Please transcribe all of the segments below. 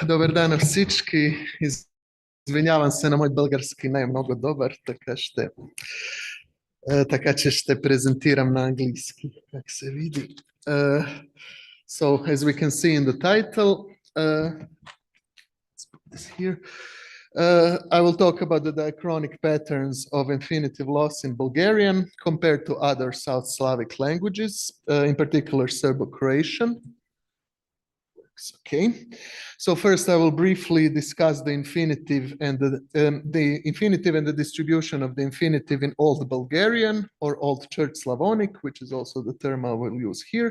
Dobar dan всички. Извинявам се на мой български не е много добър, така че ще презентирам на английски, как се види. So, as we can see in the title, let's put this here. I will talk about the diachronic patterns of infinitive loss in Bulgarian compared to other South Slavic languages, in particular Serbo-Croatian. Okay, so first I will briefly discuss the infinitive and the distribution of the infinitive in Old Bulgarian or Old Church Slavonic, which is also the term I will use here,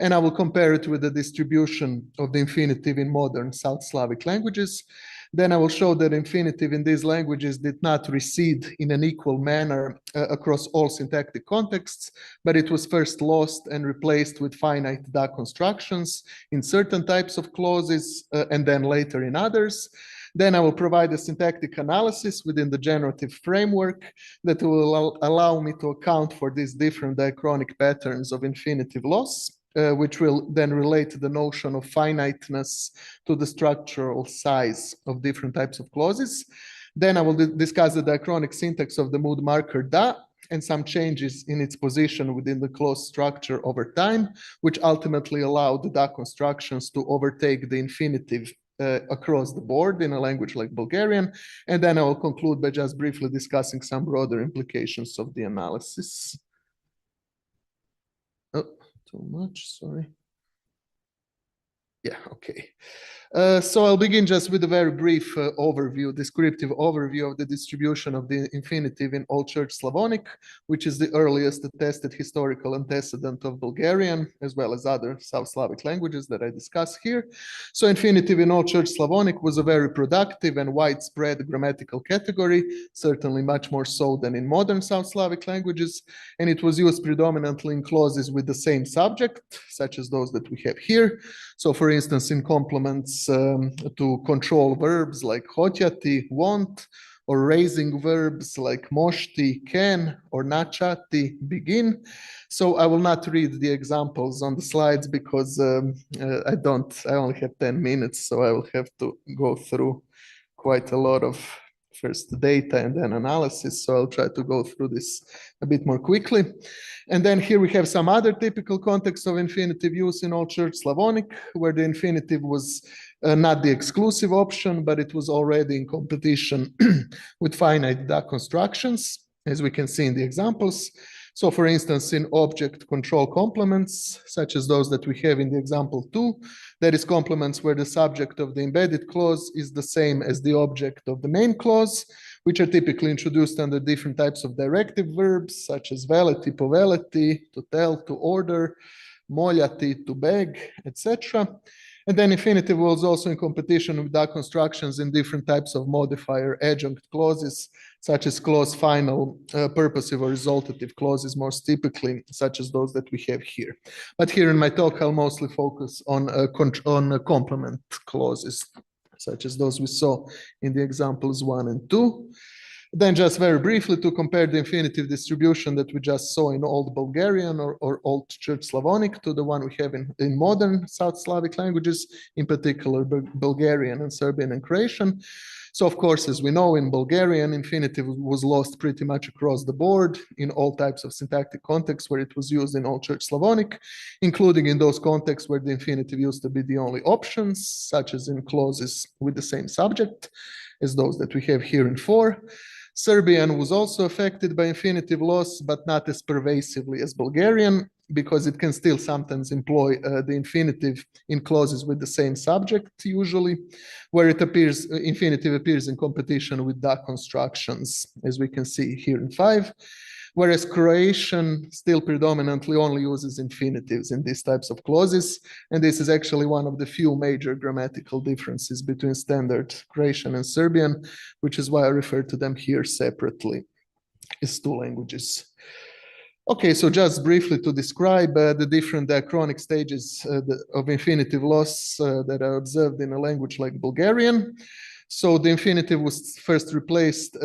and I will compare it with the distribution of the infinitive in modern South Slavic languages. Then I will show that infinitive in these languages did not recede in an equal manner across all syntactic contexts, but it was first lost and replaced with finite da constructions in certain types of clauses and then later in others. Then I will provide a syntactic analysis within the generative framework that will allow me to account for these different diachronic patterns of infinitive loss, which will then relate the notion of finiteness to the structural size of different types of clauses. Then I will discuss the diachronic syntax of the mood marker da and some changes in its position within the clause structure over time, which ultimately allow the da constructions to overtake the infinitive across the board in a language like Bulgarian. And then I will conclude by just briefly discussing some broader implications of the analysis. Oh, too much, sorry. Yeah, okay. So I'll begin just with a very brief descriptive overview of the distribution of the infinitive in Old Church Slavonic, which is the earliest attested historical antecedent of Bulgarian, as well as other South Slavic languages that I discuss here. So infinitive in Old Church Slavonic was a very productive and widespread grammatical category, certainly much more so than in modern South Slavic languages, and it was used predominantly in clauses with the same subject, such as those that we have here. So for instance, in complements to control verbs like hotyati, want, or raising verbs like moshti, can, or nachati, begin. So I will not read the examples on the slides because I only have 10 minutes, so I will have to go through quite a lot of first data and then analysis. So I'll try to go through this a bit more quickly. And then here we have some other typical contexts of infinitive use in Old Church Slavonic, where the infinitive was not the exclusive option, but it was already in competition with finite da constructions, as we can see in the examples. So for instance, in object control complements, such as those that we have in the example 2, that is complements where the subject of the embedded clause is the same as the object of the main clause, which are typically introduced under different types of directive verbs, such as veleti, poveleti, to tell, to order, moljati, to beg, etc. And then infinitive was also in competition with da constructions in different types of modifier adjunct clauses, such as clause final, purposive or resultative clauses, most typically, such as those that we have here. But here in my talk, I'll mostly focus on complement clauses, such as those we saw in the examples 1 and 2. Then just very briefly to compare the infinitive distribution that we just saw in Old Bulgarian or Old Church Slavonic to the one we have in modern South Slavic languages, in particular Bulgarian and Serbian and Croatian. So of course, as we know, in Bulgarian, infinitive was lost pretty much across the board in all types of syntactic contexts where it was used in Old Church Slavonic, including in those contexts where the infinitive used to be the only options, such as in clauses with the same subject as those that we have here in 4. Serbian was also affected by infinitive loss, but not as pervasively as Bulgarian, because it can still sometimes employ the infinitive in clauses with the same subject, usually, where infinitive appears in competition with da constructions, as we can see here in 5. Whereas Croatian still predominantly only uses infinitives in these types of clauses. And this is actually one of the few major grammatical differences between standard Croatian and Serbian, which is why I refer to them here separately as 2 languages. Okay, so just briefly to describe the different diachronic stages of infinitive loss that are observed in a language like Bulgarian. So the infinitive was first replaced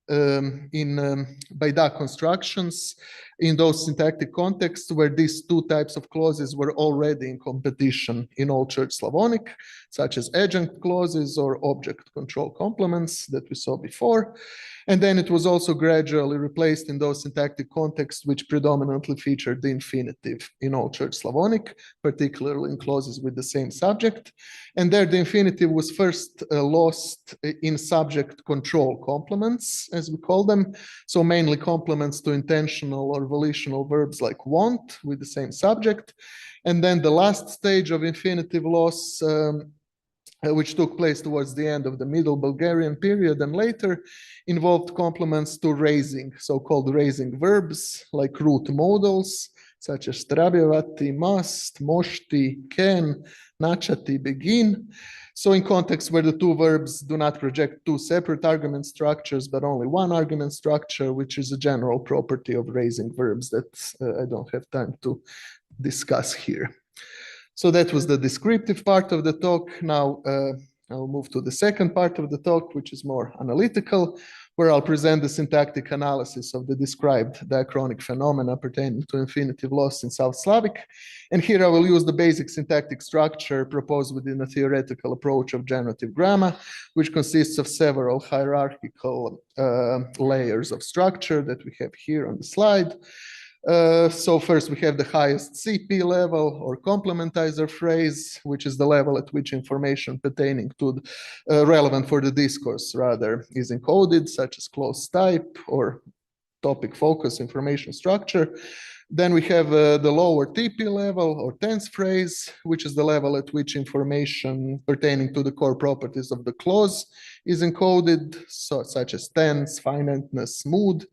by da constructions in those syntactic contexts where these two types of clauses were already in competition in Old Church Slavonic, such as adjunct clauses or object control complements that we saw before. And then it was also gradually replaced in those syntactic contexts which predominantly featured the infinitive in Old Church Slavonic, particularly in clauses with the same subject. And there the infinitive was first lost in subject control complements, as we call them. So mainly complements to intentional or volitional verbs like want with the same subject. And then the last stage of infinitive loss, which took place towards the end of the Middle Bulgarian period and later, involved complements to raising, so-called raising verbs like root modals, such as trebjevati, must, moshti, can, nachati, begin. So in contexts where the two verbs do not project two separate argument structures, but only one argument structure, which is a general property of raising verbs that I don't have time to discuss here. So that was the descriptive part of the talk. Now I'll move to the second part of the talk, which is more analytical, where I'll present the syntactic analysis of the described diachronic phenomena pertaining to infinitive loss in South Slavic. And here I will use the basic syntactic structure proposed within a theoretical approach of generative grammar, which consists of several hierarchical layers of structure that we have here on the slide. So first we have the highest CP level or complementizer phrase, which is the level at which information pertaining to relevant for the discourse rather is encoded, such as clause type or topic focus information structure. Then we have the lower TP level or tense phrase, which is the level at which information pertaining to the core properties of the clause is encoded, such as tense, finiteness, mood.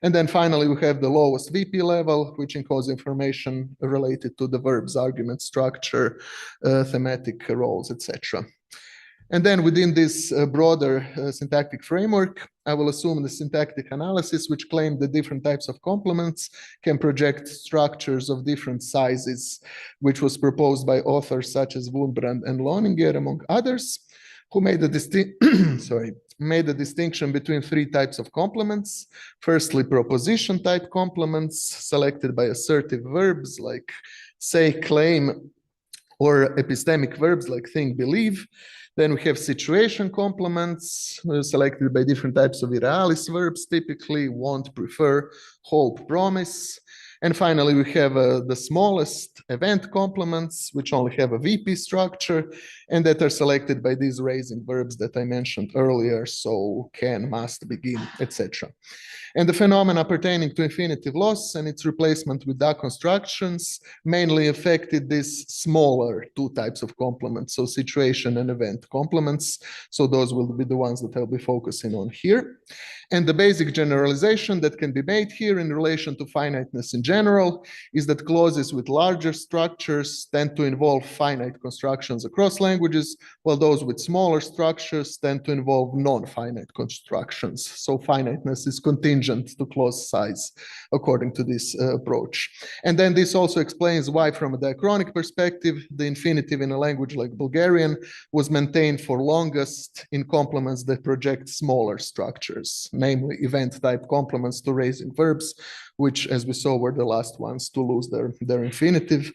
And then finally, we have the lowest VP level, which encodes information related to the verb's argument structure, thematic roles, etc. And then within this broader syntactic framework, I will assume the syntactic analysis, which claimed that different types of complements can project structures of different sizes, which was proposed by authors such as Wurmbrand and Loninger, among others, who made a distinction between three types of complements. Firstly, proposition type complements selected by assertive verbs like say, claim, or epistemic verbs like think, believe. Then we have situation complements selected by different types of irrealis verbs, typically want, prefer, hope, promise. And finally, we have the smallest event complements, which only have a VP structure and that are selected by these raising verbs that I mentioned earlier, so can, must, begin, etc. And the phenomena pertaining to infinitive loss and its replacement with da constructions mainly affected these smaller two types of complements, so situation and event complements. So those will be the ones that I'll be focusing on here. And the basic generalization that can be made here in relation to finiteness in general is that clauses with larger structures tend to involve finite constructions across languages, while those with smaller structures tend to involve non-finite constructions. So finiteness is contingent to clause size, according to this approach. And then this also explains why, from a diachronic perspective, the infinitive in a language like Bulgarian was maintained for longest in complements that project smaller structures, namely event-type complements to raising verbs, which, as we saw, were the last ones to lose their infinitive,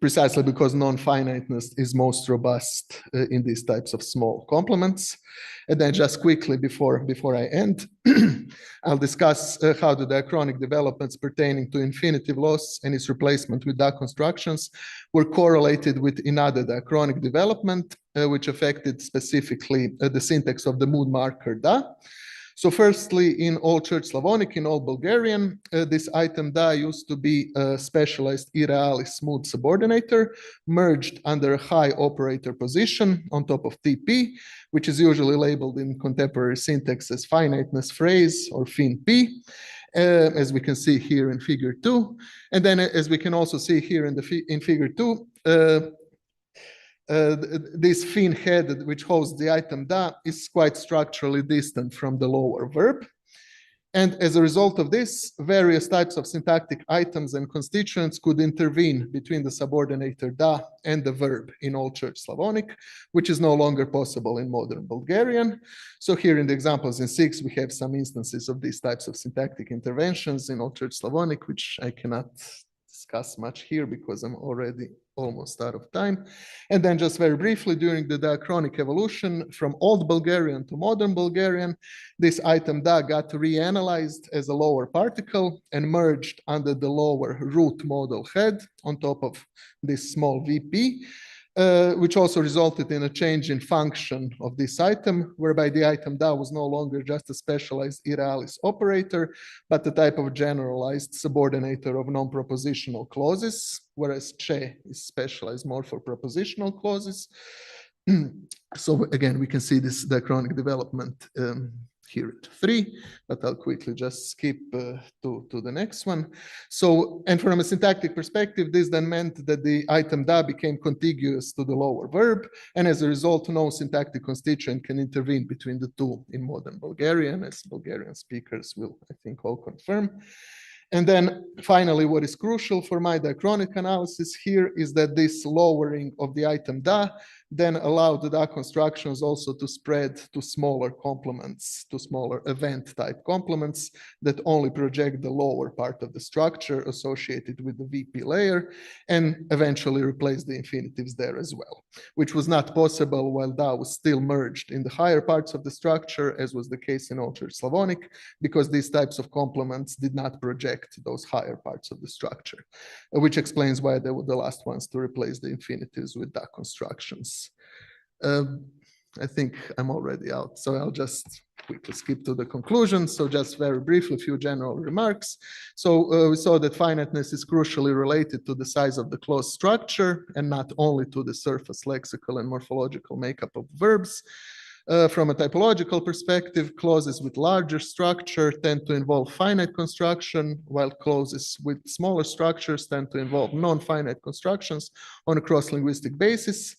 precisely because non-finiteness is most robust in these types of small complements. And then just quickly before I end, I'll discuss how the diachronic developments pertaining to infinitive loss and its replacement with da constructions were correlated with another diachronic development, which affected specifically the syntax of the mood marker da. So firstly, in Old Church Slavonic, in Old Bulgarian, this item da used to be a specialized irrealis mood subordinator merged under a high operator position on top of TP, which is usually labeled in contemporary syntax as finiteness phrase or fin P, as we can see here in figure 2. And then as we can also see here in figure 2, this fin head, which holds the item da, is quite structurally distant from the lower verb. And as a result of this, various types of syntactic items and constituents could intervene between the subordinator da and the verb in Old Church Slavonic, which is no longer possible in modern Bulgarian. So here in the examples in 6, we have some instances of these types of syntactic interventions in Old Church Slavonic, which I cannot discuss much here because I'm already almost out of time. And then just very briefly, during the diachronic evolution from Old Bulgarian to Modern Bulgarian, this item da got reanalyzed as a lower particle and merged under the lower root modal head on top of this small VP, which also resulted in a change in function of this item, whereby the item da was no longer just a specialized irrealis operator, but a type of generalized subordinator of non-propositional clauses, whereas che is specialized more for propositional clauses. So again, we can see this diachronic development here at 3, but I'll quickly just skip to the next one. So, and from a syntactic perspective, this then meant that the item da became contiguous to the lower verb, and as a result, no syntactic constituent can intervene between the two in modern Bulgarian, as Bulgarian speakers will, I think, all confirm. And then finally, what is crucial for my diachronic analysis here is that this lowering of the item da then allowed the da constructions also to spread to smaller complements, to smaller event type complements that only project the lower part of the structure associated with the VP layer and eventually replace the infinitives there as well, which was not possible while da was still merged in the higher parts of the structure, as was the case in Old Church Slavonic, because these types of complements did not project those higher parts of the structure, which explains why they were the last ones to replace the infinitives with da constructions. I think I'm already out, so I'll just quickly skip to the conclusion. So just very briefly, a few general remarks. So we saw that finiteness is crucially related to the size of the clause structure and not only to the surface lexical and morphological makeup of verbs. From a typological perspective, clauses with larger structure tend to involve finite construction, while clauses with smaller structures tend to involve non-finite constructions on a cross-linguistic basis.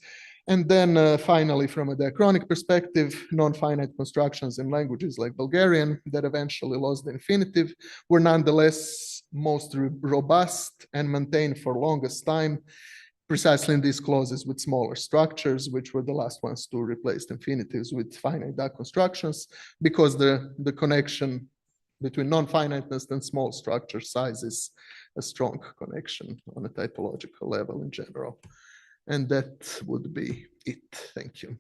And then finally, from a diachronic perspective, non-finite constructions in languages like Bulgarian that eventually lost the infinitive were nonetheless most robust and maintained for longest time, precisely in these clauses with smaller structures, which were the last ones to replace the infinitives with finite da constructions, because the connection between non-finiteness and small structure size is a strong connection on a typological level in general. And that would be it. Thank you.